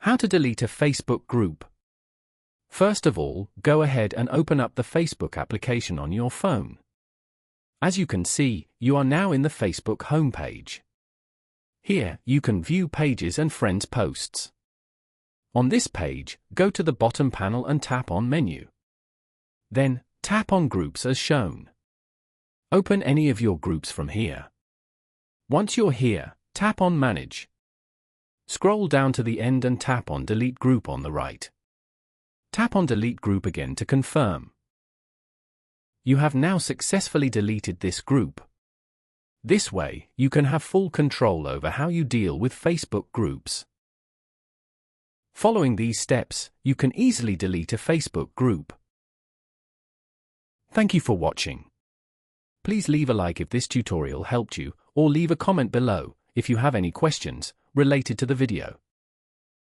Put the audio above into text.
How to delete a Facebook group. First of all, go ahead and open up the Facebook application on your phone. As you can see, you are now in the Facebook homepage. Here, you can view pages and friends' posts. On this page, go to the bottom panel and tap on Menu. Then, tap on Groups as shown. Open any of your groups from here. Once you're here, tap on Manage. Scroll down to the end and tap on Delete Group on the right. Tap on Delete Group again to confirm. You have now successfully deleted this group. This way, you can have full control over how you deal with Facebook groups. Following these steps, you can easily delete a Facebook group. Thank you for watching. Please leave a like if this tutorial helped you, or leave a comment below if you have any questions related to the video.